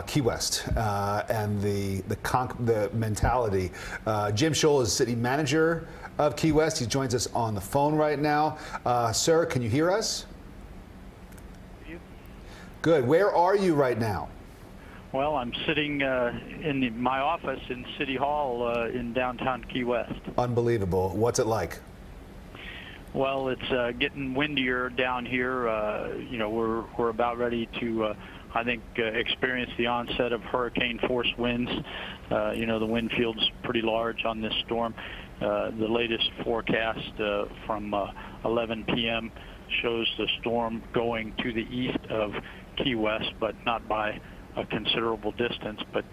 Key West and the mentality. Jim Scholl is city manager of Key West. He joins us on the phone right now. Sir, can you hear us? Good. Where are you right now? Well, I'm sitting in my office in City Hall in downtown Key West. Unbelievable. What's it like? Well, it's getting windier down here. You know, we're about ready to, I think, experience the onset of hurricane force winds. You know, the wind field's pretty large on this storm. The latest forecast from 11 p.m. shows the storm going to the east of Key West, but not by a considerable distance. But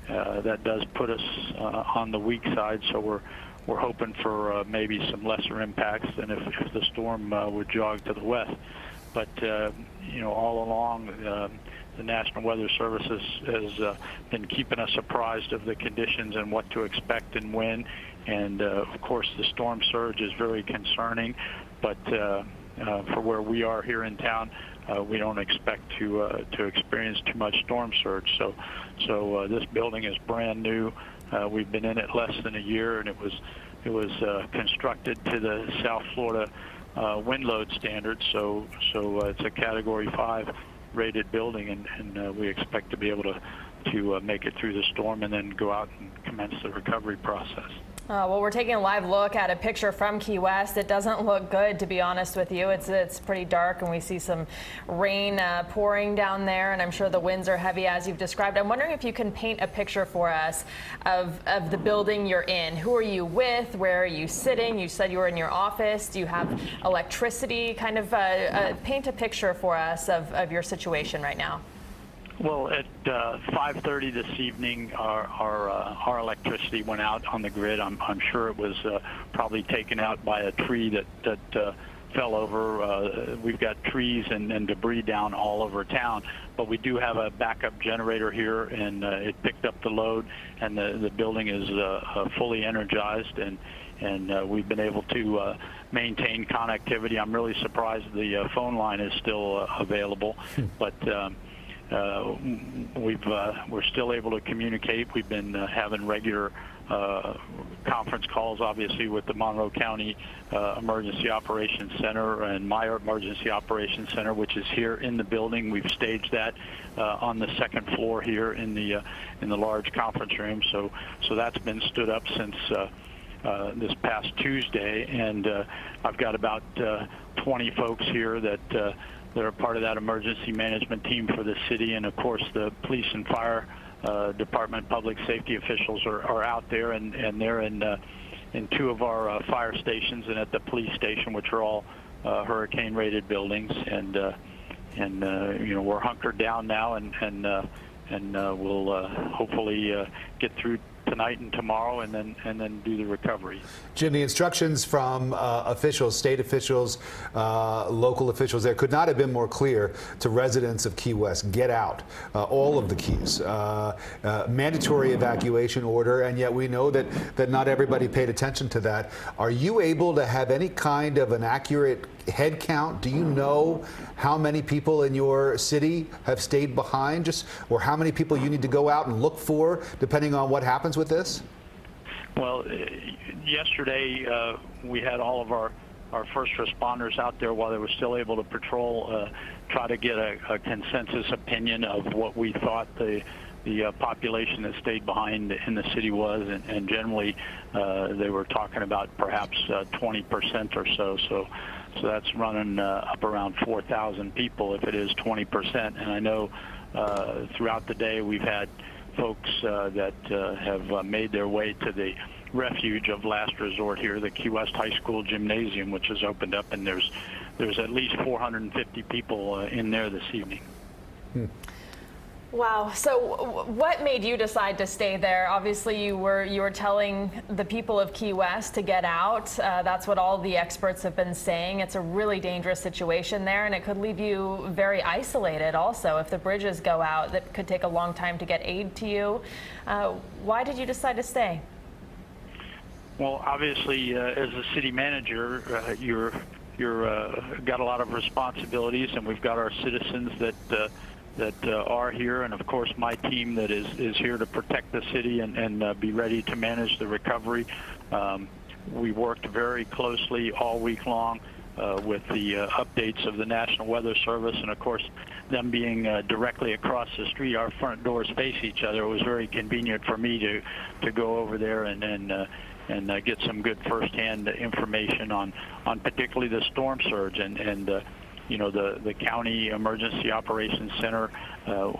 that does put us on the weak side, so we're hoping for maybe some lesser impacts than if the storm would jog to the west. But you know, all along, the National Weather Service has been keeping us apprised of the conditions and what to expect and when. And of course, the storm surge is very concerning. But for where we are here in town, we don't expect to experience too much storm surge. So this building is brand new. We've been in it less than a year, and it was constructed to the South Florida wind load standards. So it's a Category 5 rated building, and we expect to be able to make it through the storm and then go out and commence the recovery process. Well, we're taking a live look at a picture from Key West. It doesn't look good, to be honest with you. It's pretty dark, and we see some rain pouring down there, and I'm sure the winds are heavy, as you've described. I'm wondering if you can paint a picture for us of the building you're in. Who are you with? Where are you sitting? You said you were in your office. Do you have electricity? Kind of paint a picture for us of your situation right now. Well, at 5:30 this evening, our electricity went out on the grid. I'm sure it was probably taken out by a tree that fell over. We've got trees and debris down all over town, but we do have a backup generator here, and it picked up the load, and the building is fully energized, and we've been able to maintain connectivity. I'm really surprised the phone line is still available, but we're still able to communicate. We've been having regular conference calls, obviously, with the Monroe County Emergency Operations Center and my Emergency Operations Center, which is here in the building. We've staged that on the second floor here in the large conference room. So that's been stood up since this past Tuesday, and I've got about 20 folks here that they're part of that emergency management team for the city, and of course the police and fire department, public safety officials are out there, and they're in two of our fire stations and at the police station, which are all hurricane-rated buildings, and you know, we're hunkered down now, and we'll hopefully get through tonight and tomorrow, and then do the recovery. Jim, the instructions from officials, state officials, local officials there could not have been more clear to residents of Key West. Get out, all of the keys. Mandatory evacuation order, and yet we know that not everybody paid attention to that. Are you able to have any kind of an accurate head count? Do you know how many people in your city have stayed behind, or how many people you need to go out and look for, depending on what happens with this? Well, yesterday we had all of our first responders out there while they were still able to patrol, try to get a consensus opinion of what we thought the population that stayed behind in the city was, and generally they were talking about perhaps 20% or so. So that's running up around 4,000 people if it is 20%. And I know throughout the day we've had folks that have made their way to the refuge of last resort here, the Key West High School gymnasium, which has opened up, and there's at least 450 people in there this evening. Wow. So what made you decide to stay there? Obviously, you were telling the people of Key West to get out. That's what all the experts have been saying. It's a really dangerous situation there, and it could leave you very isolated also. If the bridges go out, that could take a long time to get aid to you. Why did you decide to stay? Well, obviously, as a city manager, you're got a lot of responsibilities, and we've got our citizens that that are here, and of course my team that is here to protect the city and be ready to manage the recovery. We worked very closely all week long with the updates of the National Weather Service, and of course them being directly across the street, our front doors face each other. It was very convenient for me to go over there and get some good firsthand information on particularly the storm surge and you know, the County Emergency Operations Center.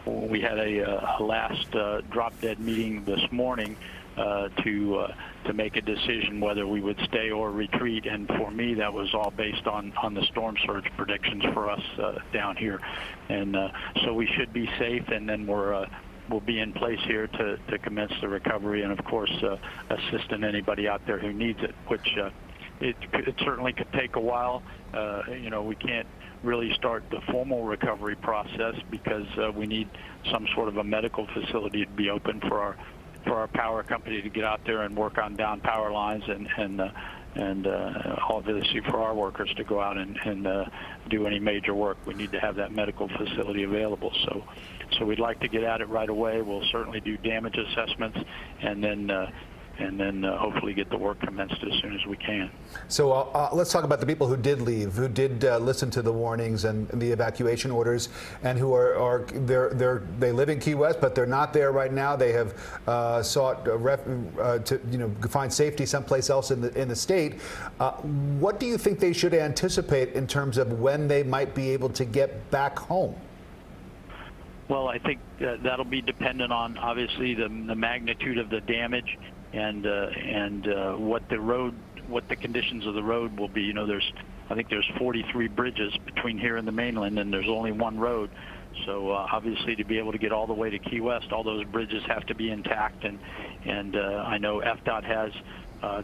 We had a last drop-dead meeting this morning to make a decision whether we would stay or retreat, and for me that was all based on the storm surge predictions for us down here, and so we should be safe, and then we'll be in place here to commence the recovery, and of course assisting anybody out there who needs it, which it certainly could take a while. You know, we can't really start the formal recovery process because we need some sort of a medical facility to be open for our power company to get out there and work on down power lines and obviously for our workers to go out and do any major work. We need to have that medical facility available. So we'd like to get at it right away. We'll certainly do damage assessments and then hopefully get the work commenced as soon as we can. So let's talk about the people who did leave, who did listen to the warnings and the evacuation orders, and who they live in Key West, but they're not there right now. They have sought to find safety someplace else in the state. What do you think they should anticipate in terms of when they might be able to get back home? Well, I think that'll be dependent on obviously the magnitude of the damage and what the conditions of the road will be. You know, I think there's 43 bridges between here and the mainland, and there's only one road. So obviously, to be able to get all the way to Key West, all those bridges have to be intact. And I know FDOT has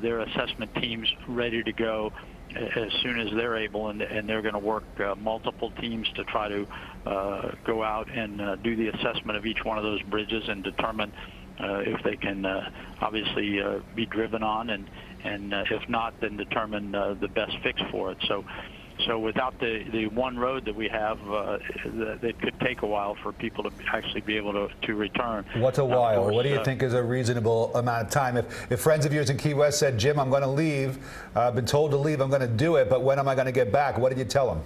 their assessment teams ready to go as soon as they're able, and they're going to work multiple teams to try to go out and do the assessment of each one of those bridges and determine if they can obviously be driven on, and if not, then determine the best fix for it. So without the one road that we have, it could take a while for people to actually be able to return. What's a while? What do you think is a reasonable amount of time? If friends of yours in Key West said, Jim, I'm going to leave, I've been told to leave, I'm going to do it, but when am I going to get back? What did you tell them?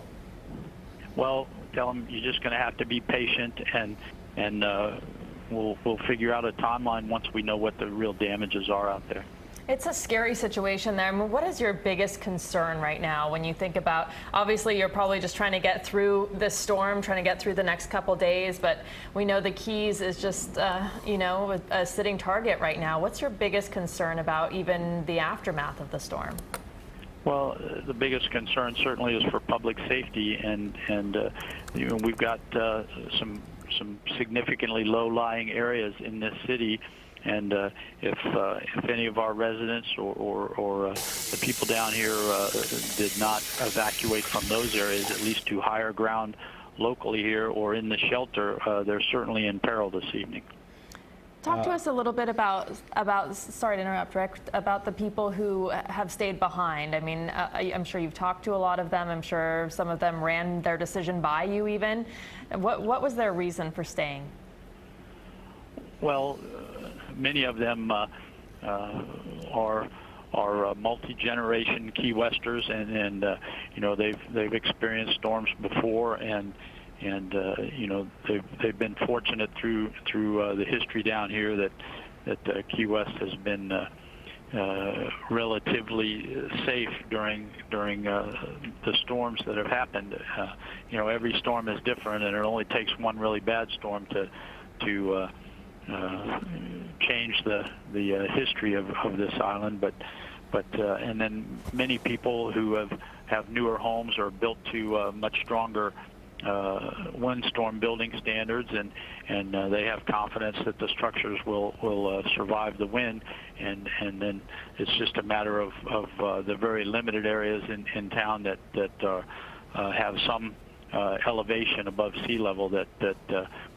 Well, tell them you're just going to have to be patient, and we'll figure out a timeline once we know what the real damages are out there. It's a scary situation there. I mean, what is your biggest concern right now when you think about, obviously you're probably just trying to get through this storm, trying to get through the next couple days, but we know the Keys is just, you know, a sitting target right now. What's your biggest concern about even the aftermath of the storm? Well, the biggest concern certainly is for public safety, and you know, we've got some significantly low-lying areas in this city. And if any of our residents or the people down here did not evacuate from those areas, at least to higher ground locally here or in the shelter, they're certainly in peril this evening. Talk to us a little bit about sorry to interrupt, Rick, about the people who have stayed behind. I mean, I'm sure you've talked to a lot of them. I'm sure some of them ran their decision by you even. What was their reason for staying? Well, many of them are multi-generation Key Westers, and you know, they've experienced storms before, and you know, they've been fortunate through the history down here that Key West has been relatively safe during the storms that have happened. You know, every storm is different, and it only takes one really bad storm to change the history of this island, but and then many people who have newer homes are built to much stronger windstorm building standards, and they have confidence that the structures will survive the wind, and then it's just a matter of the very limited areas in town that have some elevation above sea level that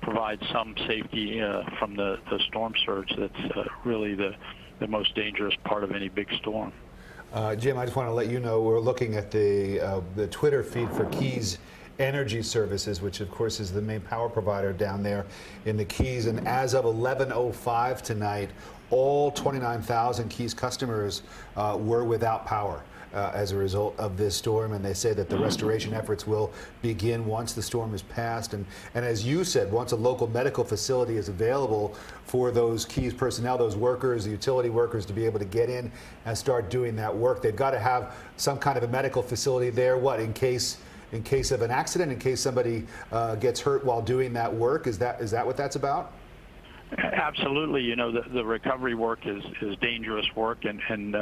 provides some safety from the storm surge. That's really the most dangerous part of any big storm. Jim, I just want to let you know we're looking at the Twitter feed for Keys Energy Services, which of course is the main power provider down there in the Keys. And as of 11:05 tonight, all 29,000 Keys customers were without power as a result of this storm, and they say that the restoration efforts will begin once the storm is passed. And as you said, once a local medical facility is available for those Keys personnel, those workers, the utility workers, to be able to get in and start doing that work, they've got to have some kind of a medical facility there. What, in case of an accident, in case somebody gets hurt while doing that work? Is that what that's about? Absolutely. You know, the recovery work is dangerous work, and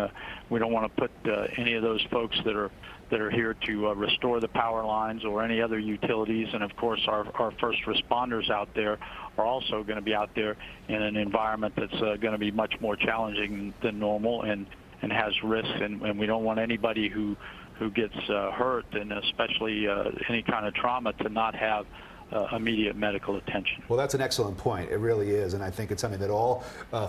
we don't want to put any of those folks that are here to restore the power lines or any other utilities. And of course, our first responders out there are also going to be out there in an environment that's going to be much more challenging than normal and has risks. And we don't want anybody who gets hurt, and especially any kind of trauma, to not have immediate medical attention. Well, that's an excellent point. It really is, and I think it's something that all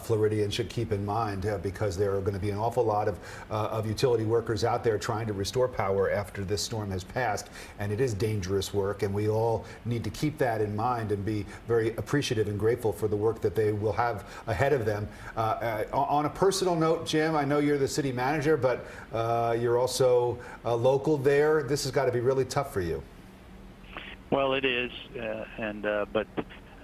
Floridians should keep in mind because there are going to be an awful lot of utility workers out there trying to restore power after this storm has passed, and it is dangerous work, and we all need to keep that in mind and be very appreciative and grateful for the work that they will have ahead of them. On a personal note, Jim, I know you're the city manager, but you're also local there. This has got to be really tough for you. Well, it is, but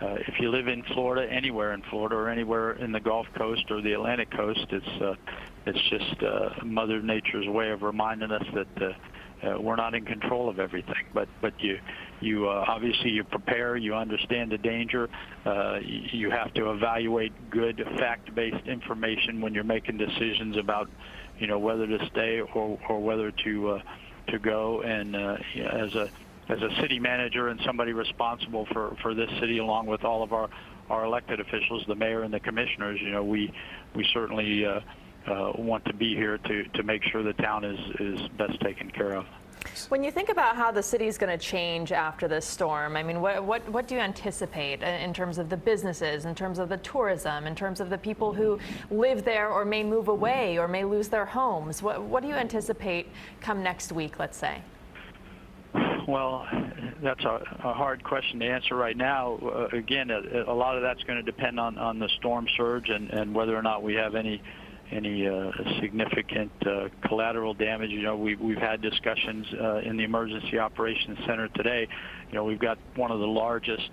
if you live in Florida, anywhere in Florida, or anywhere in the Gulf Coast or the Atlantic Coast, it's just Mother Nature's way of reminding us that we're not in control of everything. But you obviously you prepare, you understand the danger, you have to evaluate good fact-based information when you're making decisions about, you know, whether to stay or whether to go. And as a city manager and somebody responsible for this city, along with all of our elected officials, the mayor and the commissioners, you know, we certainly want to be here to make sure the town is best taken care of. When you think about how the city is going to change after this storm, I mean, what do you anticipate in terms of the businesses, in terms of the tourism, in terms of the people who live there or may move away or may lose their homes? What do you anticipate come next week, let's say? Well, that's a hard question to answer right now. Again, a lot of that's going to depend on the storm surge and whether or not we have any significant collateral damage. You know, we've had discussions in the Emergency Operations Center today. You know, we've got one of the largest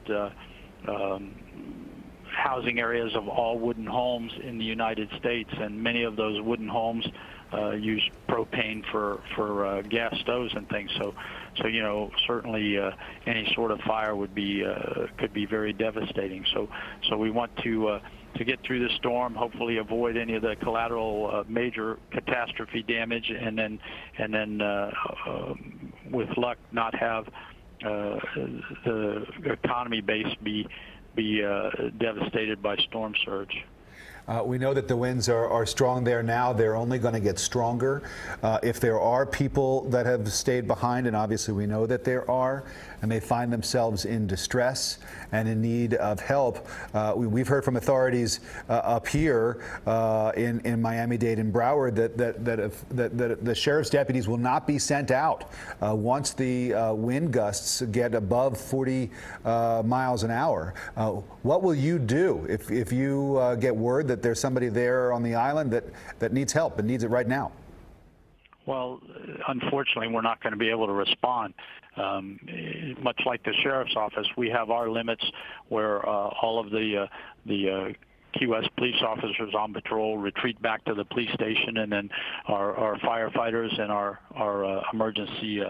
housing areas of all wooden homes in the United States, and many of those wooden homes use propane for gas stoves and things. So you know, certainly any sort of fire would be could be very devastating. So we want to get through the storm, hopefully avoid any of the collateral major catastrophe damage, and then with luck not have the economy base be devastated by storm surge. We know that the winds are strong there now. They're only going to get stronger. If there are people that have stayed behind, and obviously we know that there are, and they find themselves in distress and in need of help, we've heard from authorities up here in Miami-Dade and Broward that the sheriff's deputies will not be sent out once the wind gusts get above 40 miles an hour. What will you do if you get word that there's somebody there on the island that needs help and needs it right now? Well, unfortunately, we're not going to be able to respond. Much like the sheriff's office, we have our limits where all of the Key West police officers on patrol retreat back to the police station, and then our firefighters and our emergency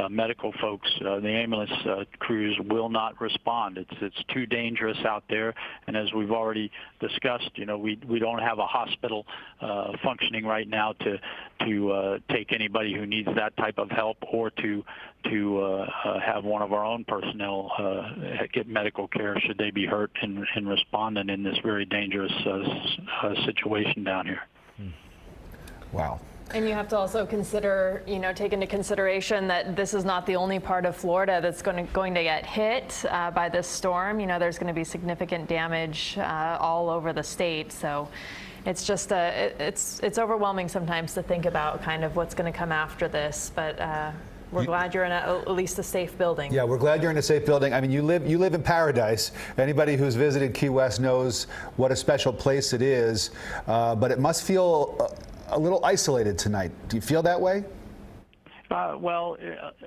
medical folks, the ambulance crews, will not respond. It's too dangerous out there, and as we've already discussed, you know, we don't have a hospital functioning right now to take anybody who needs that type of help, or to have one of our own personnel get medical care should they be hurt in responding in this very dangerous situation down here. Wow. And you have to also consider, you know, take into consideration that this is not the only part of Florida that's going to get hit by this storm. You know, there's going to be significant damage all over the state. So it's just it's overwhelming sometimes to think about kind of what's going to come after this. But We're glad you're in at least a safe building. Yeah, we're glad you're in a safe building. I mean, you live in paradise. Anybody who's visited Key West knows what a special place it is, but it must feel a little isolated tonight. Do you feel that way? Well,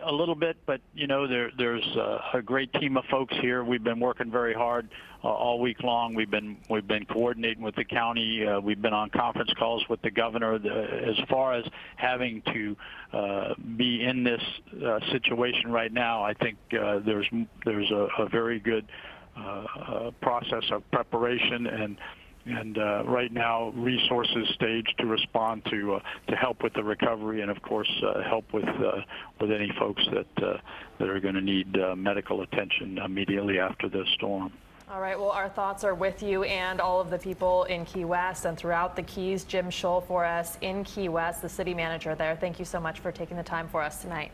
a little bit, but there's a great team of folks here. We've been working very hard all week long. We've been coordinating with the county. We've been on conference calls with the governor. As far as having to be in this situation right now, I think there's a very good process of preparation and right now resources staged to respond to help with the recovery and of course help with any folks that are going to need medical attention immediately after this storm. All right, well, our thoughts are with you and all of the people in Key West and throughout the Keys. Jim Scholl for us in Key West, the city manager there. Thank you so much for taking the time for us tonight.